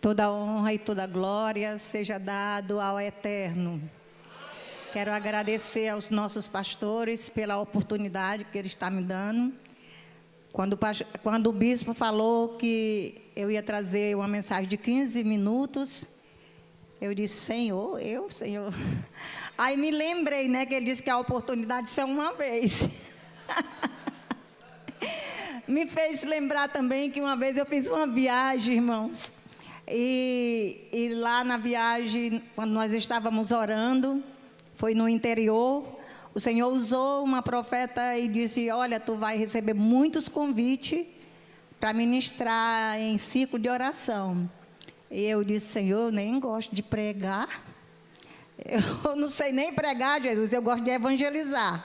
Toda honra e toda glória seja dado ao Eterno. Quero agradecer aos nossos pastores pela oportunidade que ele está me dando. Quando o bispo falou que eu ia trazer uma mensagem de 15 minutos, eu disse, Senhor. Aí me lembrei, né, que ele disse que a oportunidade é uma vez. Me fez lembrar também que uma vez eu fiz uma viagem, irmãos. E lá na viagem, quando nós estávamos orando, foi no interior, o Senhor usou uma profeta e disse, olha, tu vai receber muitos convites para ministrar em ciclo de oração. E eu disse, Senhor, eu nem gosto de pregar, eu não sei nem pregar, Jesus, eu gosto de evangelizar.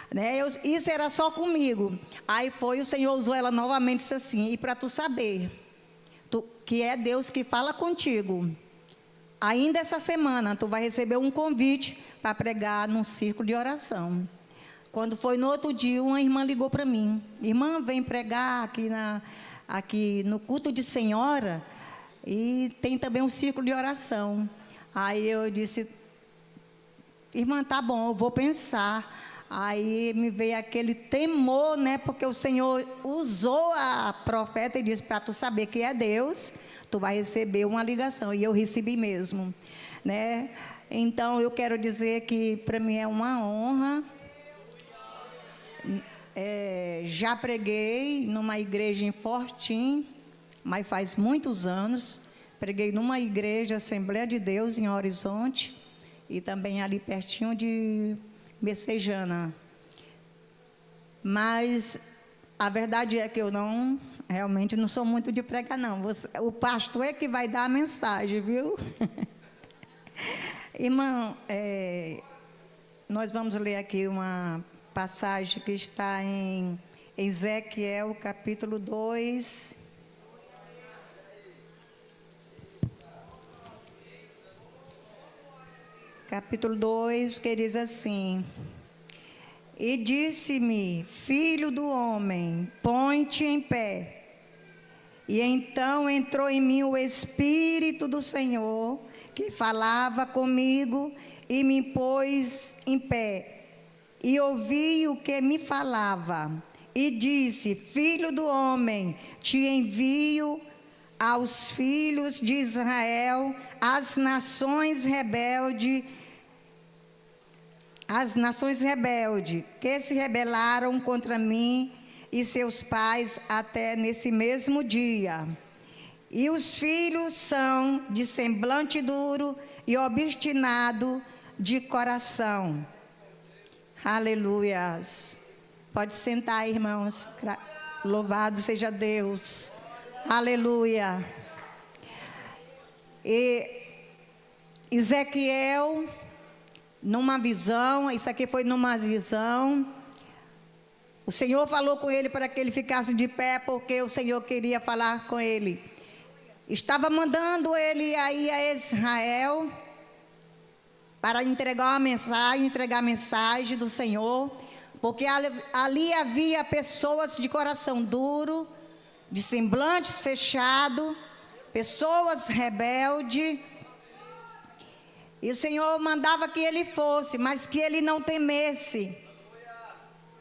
Né? Isso era só comigo. Aí o Senhor usou ela novamente e disse assim, e para tu saber, que é Deus que fala contigo, ainda essa semana tu vai receber um convite para pregar num círculo de oração. Quando foi no outro dia, uma irmã ligou para mim, irmã, vem pregar aqui no culto de senhora, e tem também um círculo de oração. Aí eu disse, irmã, tá bom, eu vou pensar. Aí me veio aquele temor, né? Porque o Senhor usou a profeta e disse, para tu saber que é Deus, tu vai receber uma ligação. E eu recebi mesmo, né? Então, eu quero dizer que para mim é uma honra. Já preguei numa igreja em Fortim, mas faz muitos anos. Preguei numa igreja, Assembleia de Deus, em Horizonte, e também ali pertinho de Messejana. Mas a verdade é que eu realmente não sou muito de pregar, não. O pastor é que vai dar a mensagem, viu? Irmão, nós vamos ler aqui uma passagem que está em Ezequiel, capítulo 2. Capítulo 2, que diz assim, e disse-me, filho do homem, põe-te em pé. E então entrou em mim o Espírito do Senhor, que falava comigo, e me pôs em pé. E ouvi o que me falava, e disse, filho do homem, te envio aos filhos de Israel, as nações rebeldes, que se rebelaram contra mim e seus pais até nesse mesmo dia. E os filhos são de semblante duro e obstinado de coração. Aleluias. Pode sentar, irmãos. Louvado seja Deus. Aleluia. E Ezequiel, numa visão, isso aqui foi numa visão, o Senhor falou com ele para que ele ficasse de pé, porque o Senhor queria falar com ele. Estava mandando ele aí a Israel para entregar a mensagem do Senhor, porque ali havia pessoas de coração duro, de semblantes fechados, pessoas rebeldes. E o Senhor mandava que ele fosse, mas que ele não temesse.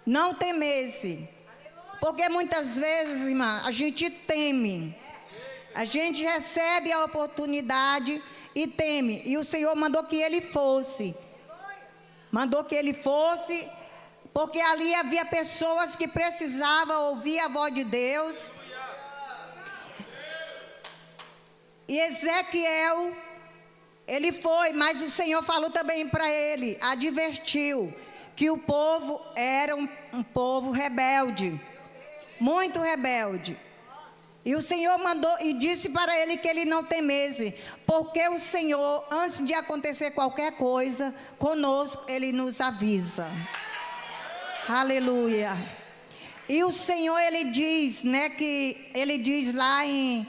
Não temesse. Porque muitas vezes, irmã, a gente teme. A gente recebe a oportunidade e teme. E o Senhor mandou que ele fosse. Mandou que ele fosse, porque ali havia pessoas que precisavam ouvir a voz de Deus. E Ezequiel, ele foi, mas o Senhor falou também para ele, advertiu, que o povo era um povo rebelde, muito rebelde. E o Senhor mandou e disse para ele que ele não temesse, porque o Senhor, antes de acontecer qualquer coisa, conosco ele nos avisa. Aleluia. E o Senhor, ele diz, né, que ele diz lá em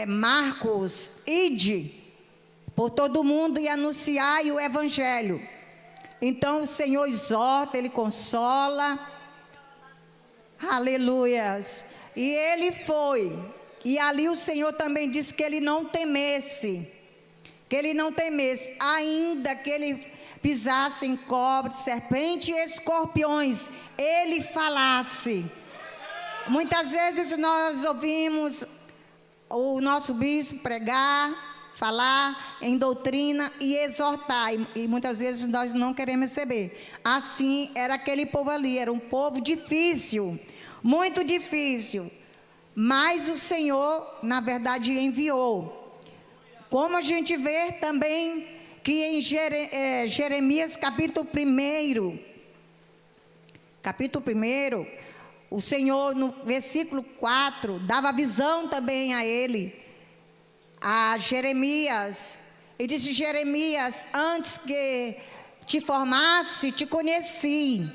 Marcos, ide por todo mundo e anunciai o evangelho. Então o Senhor exorta, ele consola. Aleluias. E ele foi. E ali o Senhor também disse que ele não temesse. Que ele não temesse, ainda que ele pisasse em cobra, serpente e escorpiões, ele falasse. Muitas vezes nós ouvimos o nosso bispo pregar, falar em doutrina e exortar, e muitas vezes nós não queremos receber. Assim era aquele povo ali, era um povo difícil, muito difícil, mas o Senhor, na verdade, enviou. Como a gente vê também que em Jeremias capítulo 1, o Senhor no versículo 4, dava visão também a ele, a Jeremias. Ele disse: Jeremias, antes que te formasse, te conheci,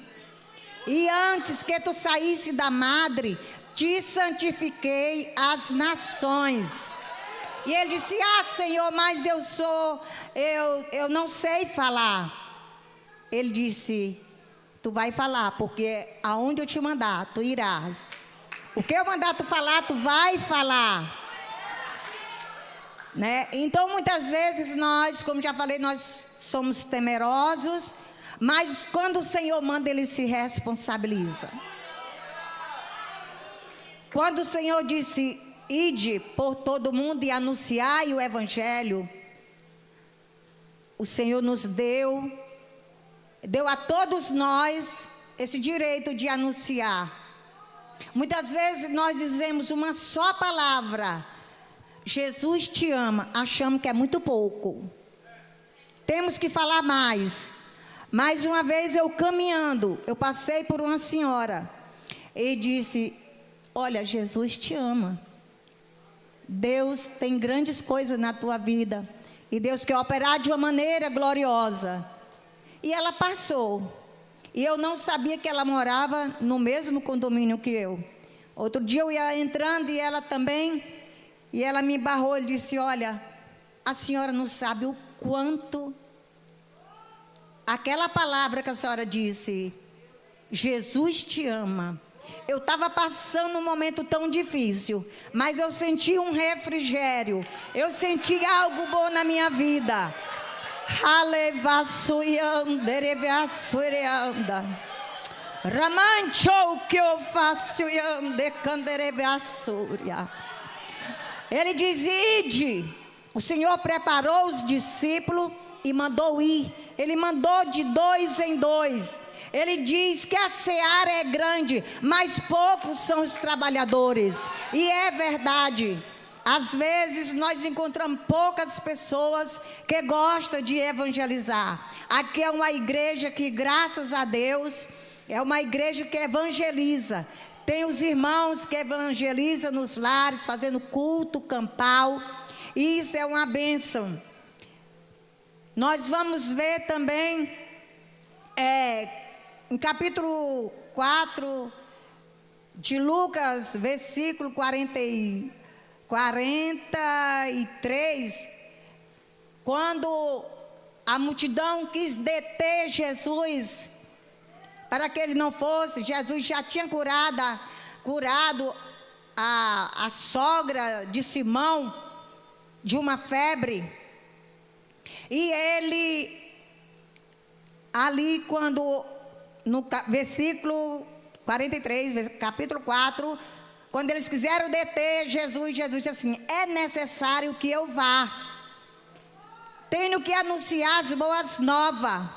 e antes que tu saísse da madre, te santifiquei as nações. E ele disse: ah, Senhor, mas eu não sei falar. Ele disse: tu vai falar, porque aonde eu te mandar, tu irás. O que eu mandar tu falar, tu vai falar. Né? Então, muitas vezes nós, como já falei, nós somos temerosos, mas quando o Senhor manda, ele se responsabiliza. Quando o Senhor disse: ide por todo mundo e anunciai o evangelho, o Senhor nos deu a todos nós esse direito de anunciar. Muitas vezes nós dizemos uma só palavra: Jesus te ama, achamos que é muito pouco, temos que falar mais. Mais uma vez eu caminhando, eu passei por uma senhora e disse: olha, Jesus te ama, Deus tem grandes coisas na tua vida, e Deus quer operar de uma maneira gloriosa. E ela passou, e eu não sabia que ela morava no mesmo condomínio que eu. Outro dia eu ia entrando e ela também, e ela me barrou e disse: olha, a senhora não sabe o quanto aquela palavra que a senhora disse, Jesus te ama. Eu estava passando um momento tão difícil, mas eu senti um refrigério, eu senti algo bom na minha vida. Ele diz: ide. O Senhor preparou os discípulos e mandou ir. Ele mandou de 2 em 2. Ele diz que a seara é grande, mas poucos são os trabalhadores. E é verdade. Às vezes nós encontramos poucas pessoas que gostam de evangelizar. Aqui é uma igreja que, graças a Deus, é uma igreja que evangeliza. Tem os irmãos que evangelizam nos lares, fazendo culto campal. E isso é uma bênção. Nós vamos ver também em capítulo 4 de Lucas, versículo 43, quando a multidão quis deter Jesus, para que ele não fosse. Jesus já tinha curado a sogra de Simão de uma febre. E ele, ali quando, no versículo 43, capítulo 4, quando eles quiseram deter Jesus, Jesus disse assim: é necessário que eu vá. Tenho que anunciar as boas novas.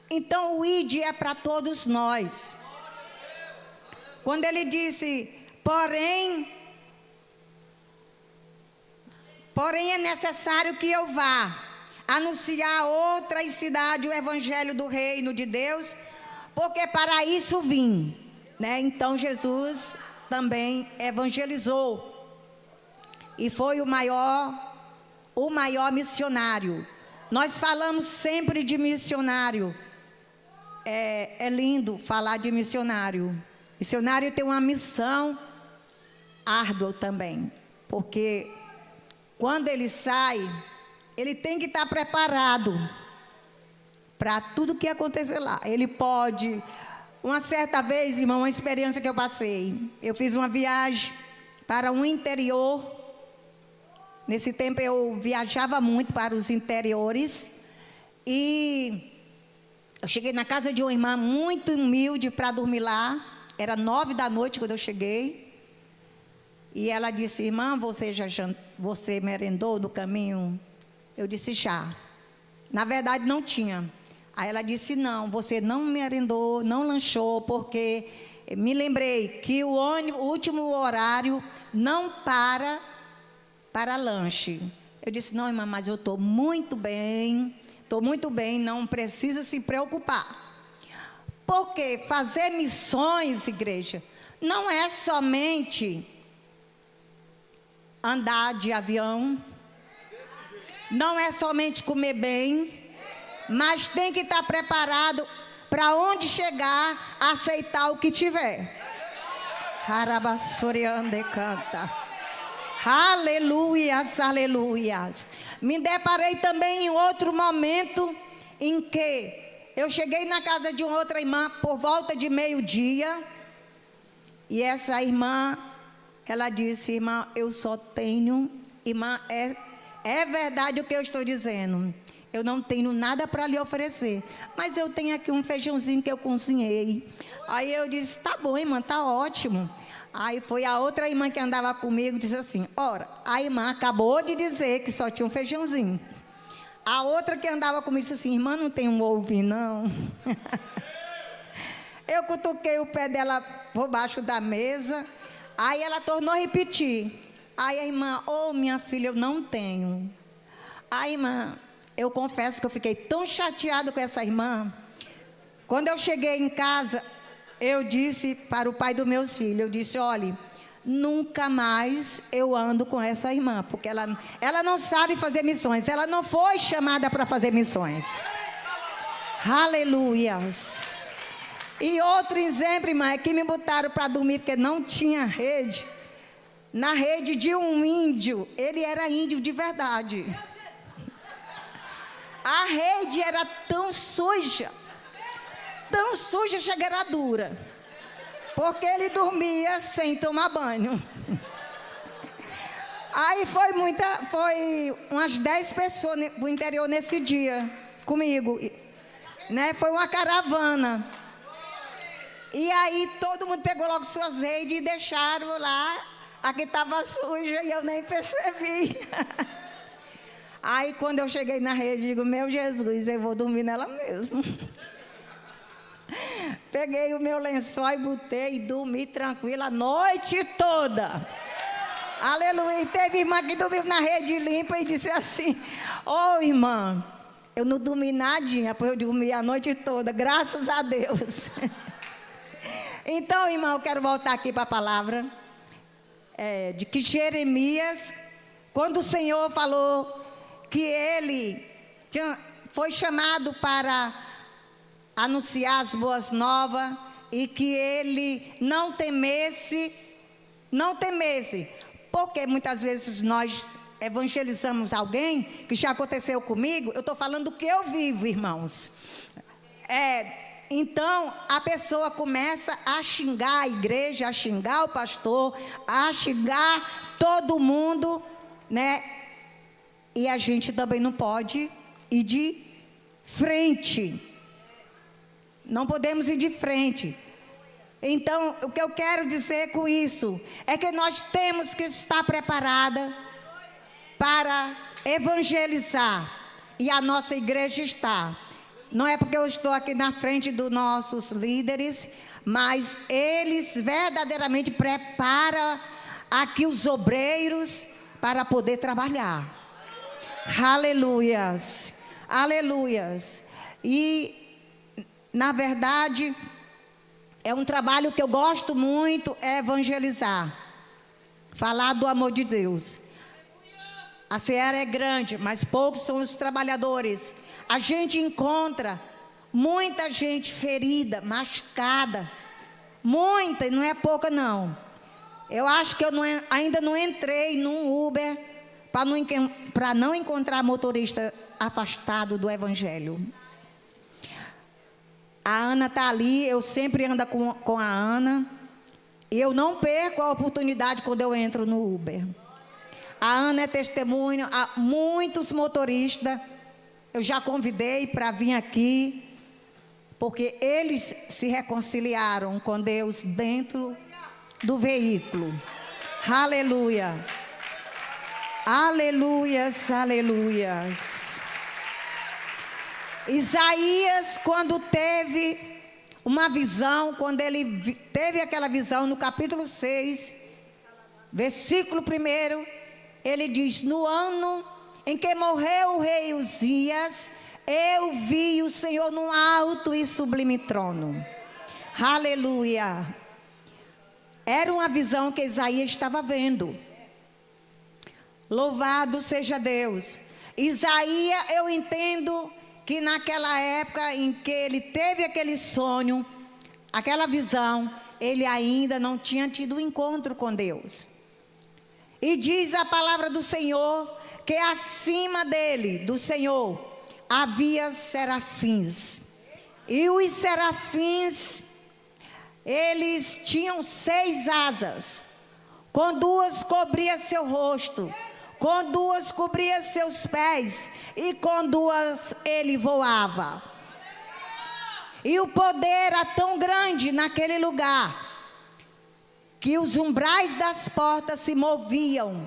Então o ide é para todos nós. Quando ele disse, porém é necessário que eu vá anunciar a outras cidades o evangelho do reino de Deus, porque para isso vim. Né? Então Jesus também evangelizou e foi o maior missionário. Nós falamos sempre de missionário. É lindo falar de missionário. Missionário tem uma missão árdua também, porque quando ele sai, ele tem que estar preparado para tudo que acontecer lá. Ele pode Uma certa vez, irmão, uma experiência que eu passei. Eu fiz uma viagem para o interior. Nesse tempo eu viajava muito para os interiores. E eu cheguei na casa de uma irmã muito humilde para dormir lá. Era 9 da noite quando eu cheguei. E ela disse: irmã, você merendou no caminho? Eu disse: já. Na verdade não tinha. Aí ela disse: não, você não merendou, não lanchou, porque me lembrei que o último horário não para lanche. Eu disse: não, irmã, mas eu estou muito bem, não precisa se preocupar. Porque fazer missões, igreja, não é somente andar de avião, não é somente comer bem, mas tem que estar preparado para onde chegar, aceitar o que tiver. Harabassoriande canta. Aleluias, aleluias. Me deparei também em outro momento em que eu cheguei na casa de uma outra irmã por volta de meio-dia. E essa irmã, ela disse: irmã, eu só tenho, irmã, é verdade o que eu estou dizendo. Eu não tenho nada para lhe oferecer, mas eu tenho aqui um feijãozinho que eu cozinhei. Aí eu disse: tá bom, irmã, tá ótimo. Aí foi a outra irmã que andava comigo, disse assim: ora, a irmã acabou de dizer que só tinha um feijãozinho. A outra que andava comigo disse assim: irmã, não tem um ovinho, não? Eu cutuquei o pé dela por baixo da mesa. Aí ela tornou a repetir. Aí a irmã: minha filha, eu não tenho. Aí, irmã, eu confesso que eu fiquei tão chateada com essa irmã. Quando eu cheguei em casa, eu disse para o pai dos meus filhos, eu disse: olhe, nunca mais eu ando com essa irmã, porque ela não sabe fazer missões, ela não foi chamada para fazer missões. Aleluias. E outro exemplo, irmã, é que me botaram para dormir porque não tinha rede, na rede de um índio. Ele era índio de verdade. A rede era tão suja, chega era dura, porque ele dormia sem tomar banho. Aí foi umas 10 pessoas do interior nesse dia comigo, né? Foi uma caravana. E aí todo mundo pegou logo suas redes e deixaram lá. Aqui estava suja e eu nem percebi. Aí quando eu cheguei na rede, digo: meu Jesus, eu vou dormir nela mesmo. Peguei o meu lençol e botei e dormi tranquila a noite toda. Aleluia. E teve irmã que dormiu na rede limpa e disse assim: irmã, eu não dormi nadinha, pois eu dormi a noite toda, graças a Deus. Então, irmão, eu quero voltar aqui para a palavra de que Jeremias, quando o Senhor falou que ele foi chamado para anunciar as boas novas e que ele não temesse, porque muitas vezes nós evangelizamos alguém, que já aconteceu comigo. Eu estou falando do que eu vivo, irmãos. Então a pessoa começa a xingar a igreja, a xingar o pastor, a xingar todo mundo, né? E a gente também não pode ir de frente. Não podemos ir de frente. Então, o que eu quero dizer com isso é que nós temos que estar preparada para evangelizar. E a nossa igreja está. Não é porque eu estou aqui na frente dos nossos líderes, mas eles verdadeiramente preparam aqui os obreiros para poder trabalhar. Aleluias, aleluias. E, na verdade, é um trabalho que eu gosto muito, é evangelizar. Falar do amor de Deus. A seara é grande, mas poucos são os trabalhadores. A gente encontra muita gente ferida, machucada. Muita, não é pouca não. Eu acho que eu ainda não entrei num Uber para não encontrar motorista afastado do evangelho. A Ana está ali, eu sempre ando com a Ana. E eu não perco a oportunidade quando eu entro no Uber. A Ana é testemunho, há muitos motoristas eu já convidei para vir aqui, porque eles se reconciliaram com Deus dentro do veículo. Aleluia. Aleluias, aleluias. Isaías, quando teve uma visão, quando ele teve aquela visão no capítulo 6, versículo 1, ele diz: no ano em que morreu o rei Uzias, eu vi o Senhor num alto e sublime trono. Aleluia. Era uma visão que Isaías estava vendo. Louvado seja Deus. Isaías, eu entendo que naquela época em que ele teve aquele sonho, aquela visão, ele ainda não tinha tido um encontro com Deus. E diz a palavra do Senhor que acima dele, do Senhor, havia serafins. E os serafins, eles tinham 6 asas. Com 2 cobria seu rosto, com 2 cobria seus pés, e com 2 ele voava. E o poder era tão grande naquele lugar, que os umbrais das portas se moviam.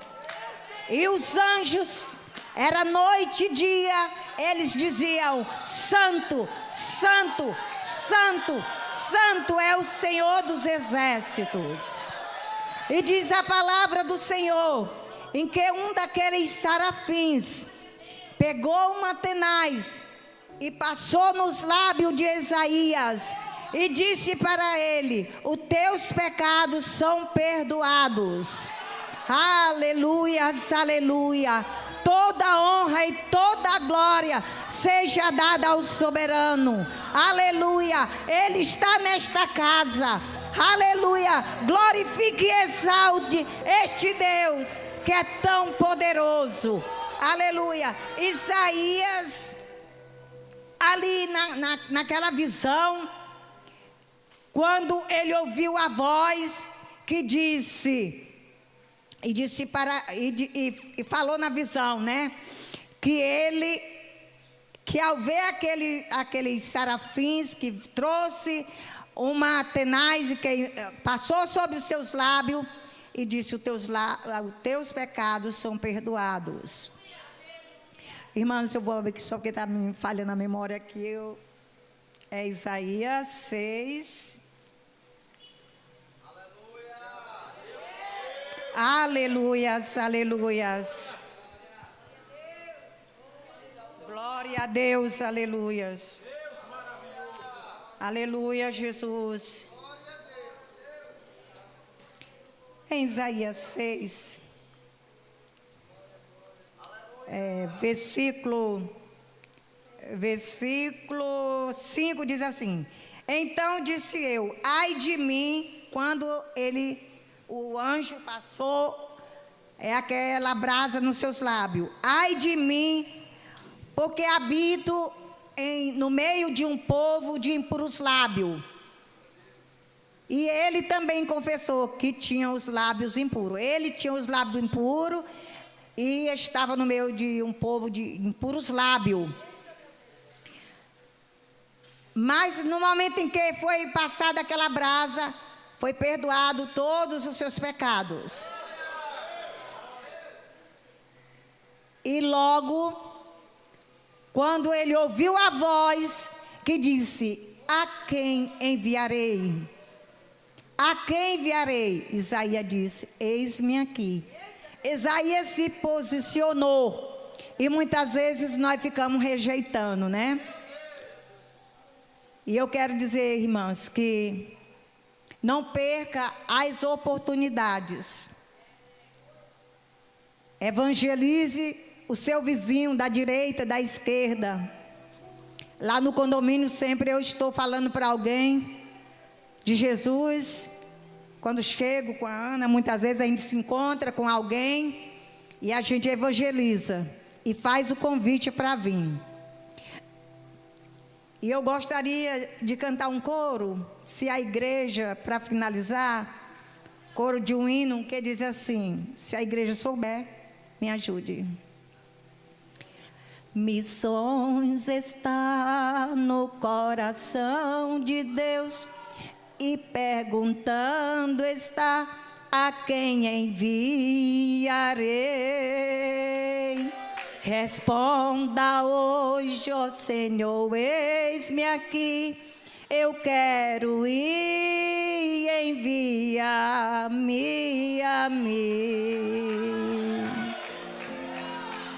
E os anjos, era noite e dia, eles diziam: Santo, Santo, Santo, Santo é o Senhor dos exércitos. E diz a palavra do Senhor, em que um daqueles serafins pegou uma tenaz e passou nos lábios de Isaías e disse para ele: os teus pecados são perdoados. Aleluias, aleluia. Toda honra e toda glória seja dada ao soberano. Aleluia. Ele está nesta casa. Aleluia. Glorifique e exalte este Deus que é tão poderoso. Aleluia. Isaías, ali naquela visão, quando ele ouviu a voz que disse, e falou na visão, né? Que ao ver aqueles serafins que trouxe uma tenaz e que passou sobre os seus lábios e disse: os teus pecados são perdoados. Irmãos, eu vou abrir aqui só porque está me falhando a memória aqui. É Isaías 6. Aleluias, aleluias. Glória a Deus, aleluias. Aleluia, Jesus. Em Isaías 6, versículo 5 diz assim: então disse eu, ai de mim, quando o anjo passou aquela brasa nos seus lábios. Ai de mim, porque habito no meio de um povo de impuros lábios. E ele também confessou que tinha os lábios impuros. Ele tinha os lábios impuros e estava no meio de um povo de impuros lábios. Mas no momento em que foi passada aquela brasa, foi perdoado todos os seus pecados. E logo, quando ele ouviu a voz que disse: a quem enviarei? A quem enviarei? Isaías disse: eis-me aqui. Isaías se posicionou. E muitas vezes nós ficamos rejeitando, né? E eu quero dizer, irmãos, que não perca as oportunidades. Evangelize o seu vizinho da direita, da esquerda. Lá no condomínio sempre eu estou falando para alguém de Jesus. Quando chego com a Ana, muitas vezes a gente se encontra com alguém e a gente evangeliza e faz o convite para vir. E eu gostaria de cantar um coro, se a igreja, para finalizar, coro de um hino que diz assim, se a igreja souber, me ajude. Missões está no coração de Deus e perguntando está a quem enviarei. Responda hoje, ó Senhor, eis-me aqui, eu quero ir, envia-me a mim.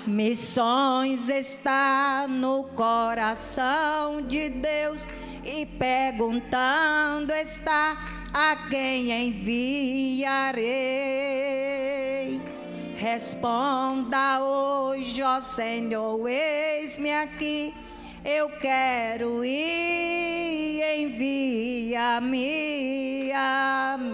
Missões está no coração de Deus e perguntando está a quem enviarei. Responda hoje, ó Senhor, eis-me aqui, eu quero ir, envia-me a mim.